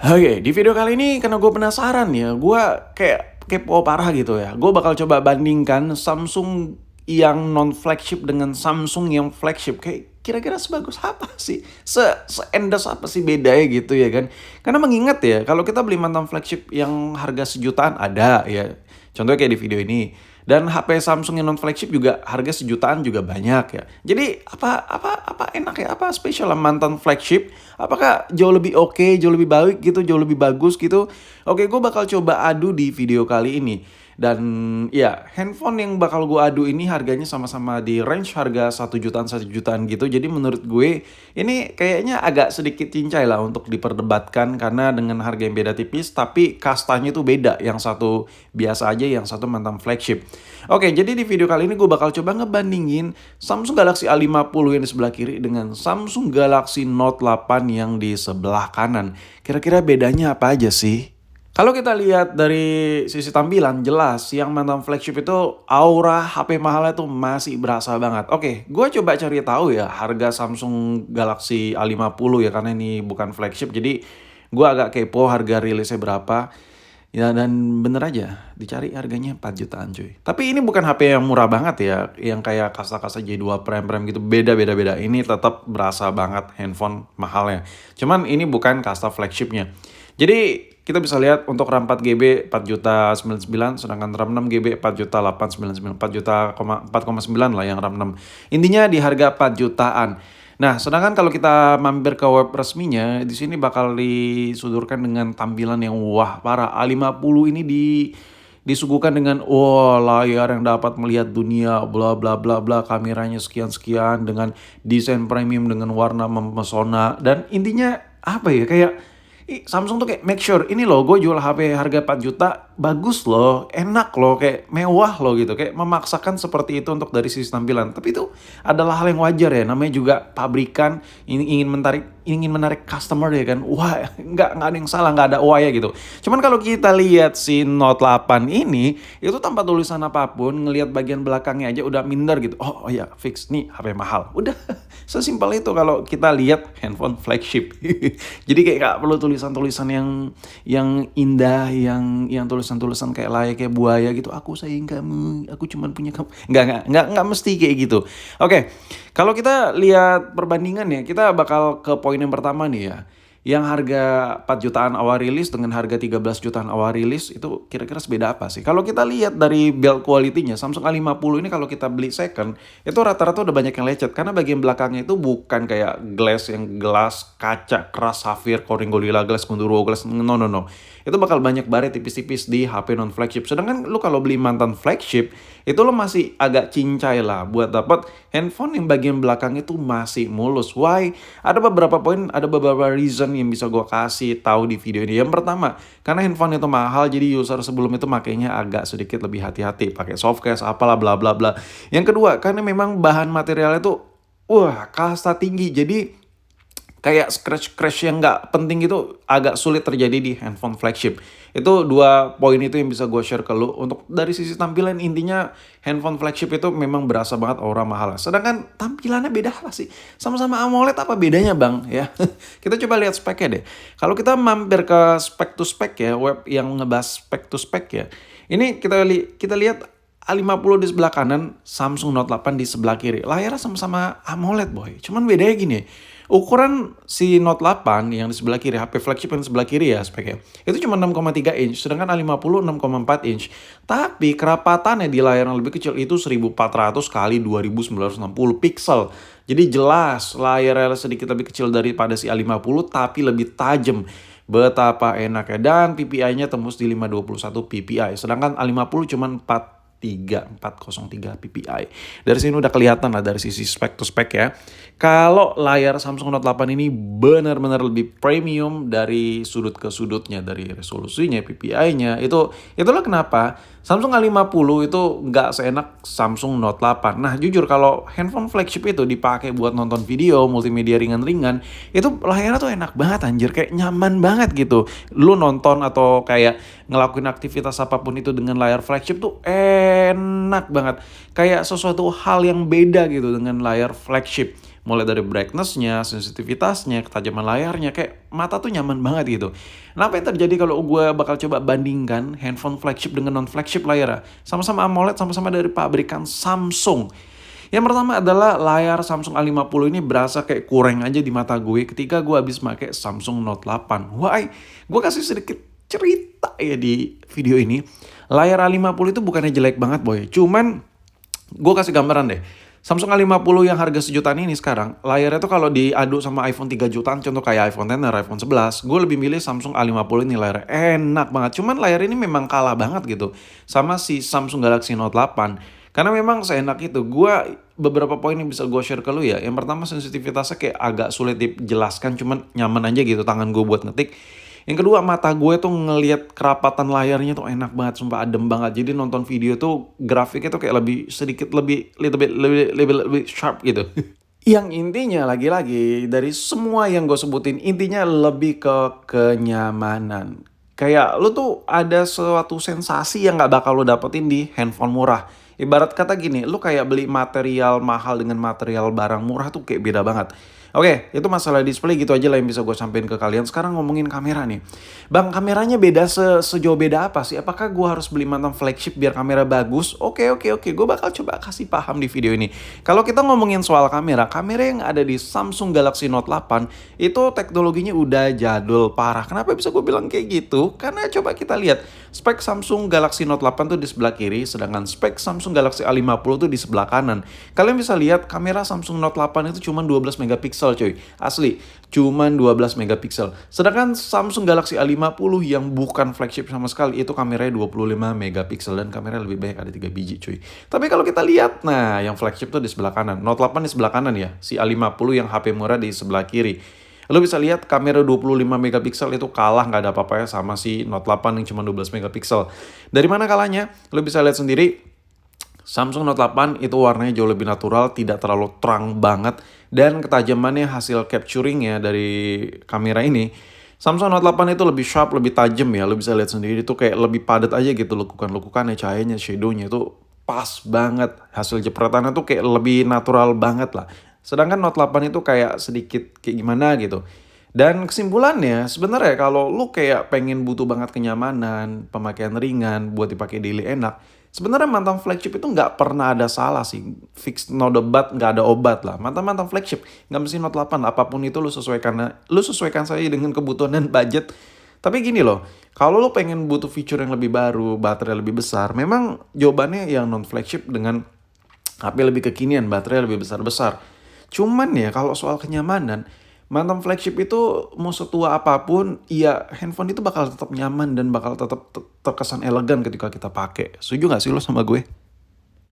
Oke, di video kali ini karena gue penasaran ya, gue kayak kepo parah gitu ya. Gue bakal coba bandingkan Samsung yang non flagship dengan Samsung yang flagship. Kayak kira-kira sebagus apa sih? Seendas apa sih bedanya gitu ya kan? Karena mengingat ya, kalau kita beli mantan flagship yang harga sejutaan ada ya. Contohnya kayak di video ini. Dan HP Samsung yang non flagship juga harga sejutaan juga banyak ya. Jadi apa enak ya? Apa spesial lah mantan flagship? Apakah jauh lebih oke, jauh lebih baik gitu, jauh lebih bagus gitu? Oke, gue bakal coba adu di video kali ini. Dan ya, handphone yang bakal gue adu ini harganya sama-sama di range harga 1 jutaan gitu. Jadi menurut gue ini kayaknya agak sedikit cincai lah untuk diperdebatkan karena dengan harga yang beda tipis tapi kastanya itu beda. Yang satu biasa aja, yang satu mantan flagship. Oke, jadi di video kali ini gue bakal coba ngebandingin Samsung Galaxy A50 yang di sebelah kiri dengan Samsung Galaxy Note 8 yang di sebelah kanan. Kira-kira bedanya apa aja sih? Kalau kita lihat dari sisi tampilan, jelas yang mantan flagship itu aura HP mahalnya tuh masih berasa banget. Oke, gue coba cari tahu ya harga Samsung Galaxy A50 ya karena ini bukan flagship. Jadi gue agak kepo harga rilisnya berapa. Ya dan bener aja, dicari harganya 4 jutaan cuy. Tapi ini bukan HP yang murah banget ya, yang kayak kasta-kasta J2 Prime gitu. Beda. Ini tetap berasa banget handphone mahalnya. Cuman ini bukan kasta flagshipnya. Jadi kita bisa lihat untuk RAM 4GB 4.99, sedangkan RAM 6GB 4.899, 4,9 lah yang RAM 6. Intinya di harga 4 jutaan. Nah, sedangkan kalau kita mampir ke web resminya, di sini bakal disodorkan dengan tampilan yang wah parah. A50 ini disuguhkan dengan layar yang dapat melihat dunia bla bla bla bla, kameranya sekian dengan desain premium dengan warna mempesona dan intinya apa ya kayak Samsung tuh kayak make sure ini loh gue jual HP harga 4 juta bagus loh, enak loh, kayak mewah loh gitu. Kayak memaksakan seperti itu untuk dari sisi tampilan. Tapi itu adalah hal yang wajar ya, namanya juga pabrikan ini ingin menarik customer ya kan. Wah, nggak ada yang salah, nggak ada wah ya gitu. Cuman kalau kita lihat si Note 8 ini itu tanpa tulisan apapun, ngelihat bagian belakangnya aja udah minder gitu. Oh ya, fix nih HP mahal. Udah sesimpel itu kalau kita lihat handphone flagship. Jadi kayak nggak perlu tulisan-tulisan yang indah, yang tulisan-tulisan kayak layaknya kayak buaya gitu. Aku sayang kamu, aku cuma punya kamu. Nggak mesti kayak gitu. Oke, kalau kita lihat perbandingan ya, kita bakal ke poin yang pertama nih ya. Yang harga 4 jutaan awal rilis dengan harga 13 jutaan awal rilis itu kira-kira sebeda apa sih? Kalau kita lihat dari build quality-nya, Samsung A50 ini kalau kita beli second, itu rata-rata udah banyak yang lecet. Karena bagian belakangnya itu bukan kayak gelas kaca keras safir, Corning Gorilla Glass, Kunduro Glass, no. Itu bakal banyak baret tipis-tipis di HP non flagship. Sedangkan lu kalau beli mantan flagship, itu lo masih agak cincai lah buat dapat handphone yang bagian belakang itu masih mulus. Why? Ada beberapa reason yang bisa gue kasih tahu di video ini. Yang pertama, karena handphone itu mahal, jadi user sebelum itu makainya agak sedikit lebih hati-hati, pakai softcase, apalah bla bla bla. Yang kedua, karena memang bahan materialnya itu kasta tinggi, jadi kayak scratch yang nggak penting gitu agak sulit terjadi di handphone flagship. Itu dua poin itu yang bisa gue share ke lu. Untuk dari sisi tampilan intinya handphone flagship itu memang berasa banget aura mahal. Sedangkan tampilannya beda apa sih? Sama-sama AMOLED apa bedanya bang? Ya, kita coba lihat speknya deh. Kalau kita mampir ke spek to spek ya, web yang ngebahas spek to spek ya. Ini kita lihat A50 di sebelah kanan, Samsung Note 8 di sebelah kiri. Layarnya sama-sama AMOLED boy. Cuman bedanya gini, ukuran si Note 8 yang di sebelah kiri, HP flagship yang di sebelah kiri ya speknya, itu cuma 6,3 inch, sedangkan A50 6,4 inch. Tapi kerapatannya di layar yang lebih kecil itu 1400 kali 2960 pixel. Jadi jelas layarnya sedikit lebih kecil daripada si A50 tapi lebih tajam. Betapa enaknya, dan PPI-nya tembus di 521 PPI, sedangkan A50 cuma 403 PPI. Dari sini udah kelihatan lah dari sisi spek to spek ya. Kalau layar Samsung Note 8 ini benar-benar lebih premium dari sudut ke sudutnya, dari resolusinya, PPI-nya. Itulah kenapa Samsung A50 itu nggak seenak Samsung Note 8. Nah jujur kalau handphone flagship itu dipakai buat nonton video, multimedia ringan-ringan, itu layarnya tuh enak banget anjir, kayak nyaman banget gitu. Lu nonton atau kayak ngelakuin aktivitas apapun itu dengan layar flagship tuh enak banget. Kayak sesuatu hal yang beda gitu dengan layar flagship. Mulai dari brightness-nya, sensitivitasnya, ketajaman layarnya, kayak mata tuh nyaman banget gitu. Nah, apa yang terjadi kalau gue bakal coba bandingkan handphone flagship dengan non-flagship layarnya? Sama-sama AMOLED, sama-sama dari pabrikan Samsung. Yang pertama adalah layar Samsung A50 ini berasa kayak kurang aja di mata gue ketika gue habis pakai Samsung Note 8. Why? Gue kasih sedikit cerita ya di video ini. Layar A50 itu bukannya jelek banget boy, cuman gue kasih gambaran deh. Samsung A50 yang harga sejutaan ini sekarang, layarnya tuh kalau diadu sama iPhone 3 jutaan, contoh kayak iPhone X atau iPhone 11, gue lebih milih Samsung A50 ini layarnya enak banget. Cuman layar ini memang kalah banget gitu sama si Samsung Galaxy Note 8. Karena memang seenak itu, beberapa poin yang bisa gue share ke lu ya. Yang pertama sensitivitasnya kayak agak sulit dijelaskan, cuman nyaman aja gitu tangan gue buat ngetik. Yang kedua mata gue tuh ngelihat kerapatan layarnya tuh enak banget, sumpah adem banget. Jadi nonton video tuh grafiknya tuh kayak lebih sedikit lebih sharp gitu. Yang intinya lagi-lagi dari semua yang gue sebutin intinya lebih ke kenyamanan. Kayak lu tuh ada suatu sensasi yang nggak bakal lu dapetin di handphone murah. Ibarat kata gini, lu kayak beli material mahal dengan material barang murah tuh kayak beda banget. Oke, itu masalah display gitu aja lah yang bisa gue sampein ke kalian. Sekarang ngomongin kamera nih. Bang, kameranya beda sejauh beda apa sih? Apakah gue harus beli mantan flagship biar kamera bagus? Oke. Gue bakal coba kasih paham di video ini. Kalau kita ngomongin soal kamera yang ada di Samsung Galaxy Note 8 itu teknologinya udah jadul parah. Kenapa bisa gue bilang kayak gitu? Karena coba kita lihat spek Samsung Galaxy Note 8 tuh di sebelah kiri, sedangkan spek Samsung Galaxy A50 tuh di sebelah kanan. Kalian bisa lihat kamera Samsung Note 8 itu cuma 12 megapiksel cuy. Asli, cuma 12 megapiksel. Sedangkan Samsung Galaxy A50 yang bukan flagship sama sekali itu kameranya 25 megapiksel dan kamera lebih banyak ada 3 biji cuy. Tapi kalau kita lihat, nah yang flagship tuh di sebelah kanan. Note 8 di sebelah kanan ya. Si A50 yang HP murah di sebelah kiri. Lo bisa lihat kamera 25 megapiksel itu kalah nggak ada apa-apa ya sama si Note 8 yang cuma 12 megapiksel. Dari mana kalahnya? Lo bisa lihat sendiri. Samsung Note 8 itu warnanya jauh lebih natural, tidak terlalu terang banget, dan ketajamannya hasil capturingnya dari kamera ini. Samsung Note 8 itu lebih sharp, lebih tajam ya, lo bisa lihat sendiri itu kayak lebih padat aja gitu lekukan-lekukannya, cahayanya, shadownya itu pas banget. Hasil jepretannya tuh kayak lebih natural banget lah. Sedangkan Note 8 itu kayak sedikit kayak gimana gitu. Dan kesimpulannya sebenarnya kalau lu kayak pengen butuh banget kenyamanan, pemakaian ringan buat dipakai daily enak, sebenarnya mantan flagship itu nggak pernah ada salah sih. Fix no debat, nggak ada obat lah. Mantan flagship nggak mesti Note 8, apapun itu lu sesuaikan saja dengan kebutuhan dan budget. Tapi gini loh, kalau lu pengen butuh fitur yang lebih baru, baterai lebih besar, memang jawabannya yang non flagship dengan HP lebih kekinian, baterai lebih besar-besar. Cuman ya kalau soal kenyamanan, mantan flagship itu mau setua apapun, ya handphone itu bakal tetap nyaman dan bakal tetap terkesan elegan ketika kita pakai. Setuju gak sih lo sama gue?